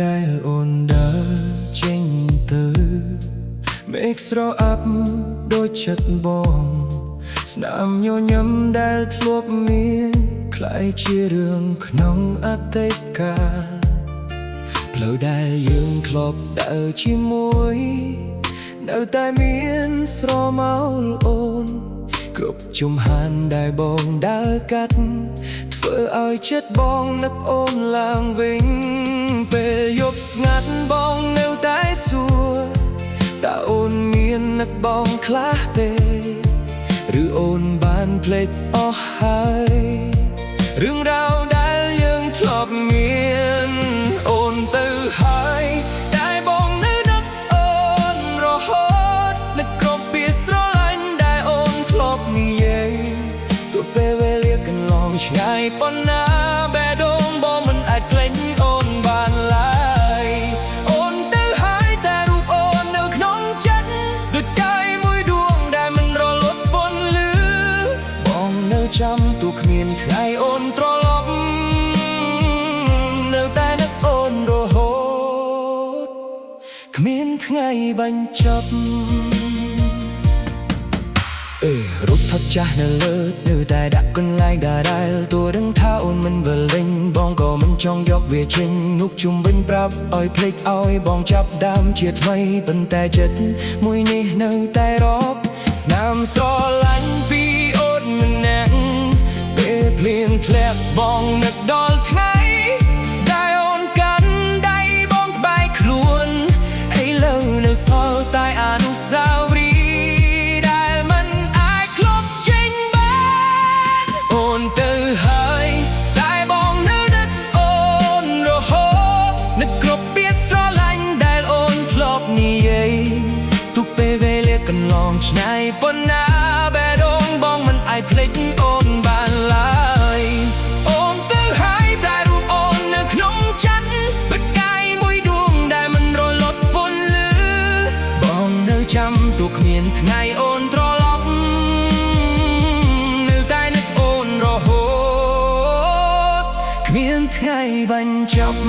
ដែលអូនដើរចេញទៅមេឃស្រអាប់ដូចចិត្តបងស្នាមញញឹមដែលធ្លាប់មានคล้ายជារឿងក្នុងអតីតកាលផ្លូវដែលយើងធ្លាប់ដើរជាមួយនៅតែមានស្រមោលអូនគ្រប់ជំហានដែលបងដើរកាត់ធ្វើឲ្យចិត្តបងនឹកអូនឡើងវិញពេលយប់ស្ងាត់បងនៅតែសួរតើអូនមាននឹកបងខ្លះទេឬអូនបានភ្លេចអស់ហើយរឿងរ៉ាវដែលយើងធ្លាប់មានអូនទៅហើយតែបងនៅនឹកអូនរហូតនឹកគ្រប់ពីស្រឡាញ់ដែលអូនធ្លាប់និយាយទោះពេលវេលាកន្លងឆ្ងាយប៉ុណ្ណាបេះដូងបងមិនអាចភ្លេចអូនបានឡើយអូនទៅហើយតែរូបអូននៅក្នុងចិត្តដូចកាយមួយដួងដែលមិនរលត់ពន្លឺបងនៅចាំទោះគ្មានថ្ងៃអូនត្រឡប់នៅតែនឹកអូនរហូតគ្មានថ្ងៃបញ្ចប់រូបថតចាស់នៅលើនៅតែដាក់កន្លែងដដែលទោះដឹងថាអូនមិនវិលវិញបងក៏មិនចង់យកវាចេញនុកជុំវិញប្រាប់ឲ្យភ្លេចឲ្យបងចាប់ដើមជាថ្មីប៉ុន្តែចិត្តមួយនេះនៅតែរកស្នាមស្រឡាញ់ពីអូនម្នាក់ពេលភ្លៀងធ្លាក់បងនឹកដល់ថ្ងៃដែលអូនកាន់ដៃបងក្បែរខ្លួនហើយលើនៅសល់តែអនុស្សាវរីយ៍ទៅហើយតែបងនៅនឹកអូនរហូតនឹកគ្រប់ពាក្យស្រឡាញ់ដែលអូនធ្លាប់និយាយទុកពេលវេលាកន្លងឆ្ងាយប៉ុណ្ណាបេះដូងបងមិនអាចភ្លេចអូនបានឡើយអូនទៅហើយតែរូបអូននៅក្នុងចិត្តបិទកាយមួយដួងដែលមិនរលត់ពន្លឺបងនៅចាំទោះគ្មានថ្ងៃអូនត្រឡប់គ្មានថ្ងៃបញ្ចប់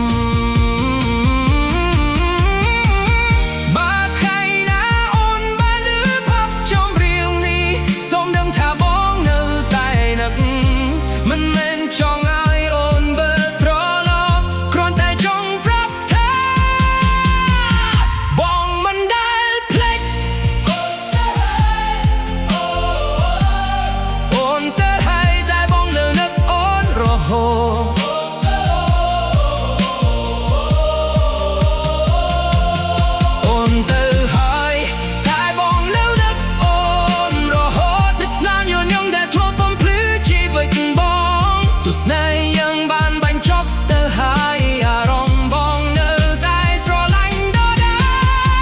បើថ្ងៃណាអូនបានឮផាប់ចំរៀងនេះសូមដឹងថាបងនៅតែនឹកមិនមែនចង់ឲ្យអូនវិលត្រឡប់គ្រាន់តែចង់ប្រាប់ថាបងមិនដែលភ្លេចអូនទៅហើយតែបងនៅនឹកអូនរហូតទៅហើយតែបងនៅនឹកអូនរហូតនៅស្នាមញញឹមដែលធ្លាប់បំភ្លឺជីវិតបងទស្សនៈយើងបានបញ្ចប់ទៅហើយអារម្មណ៍បងនៅតែស្រឡាញ់ដដែ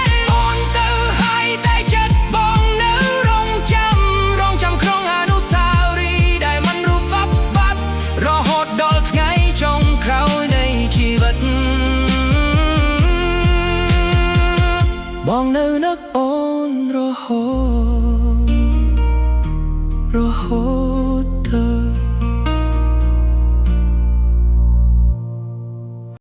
លអូនទៅហើយតែចិត្តបងនៅរងចាំក្នុងអនុស្សាវរីយ៍ដែលមិនរូបវត្តបាត់រហូតដល់ថ្ងៃចុងក្រោយនៃជីវិតបងនៅនឹកអូនរហូត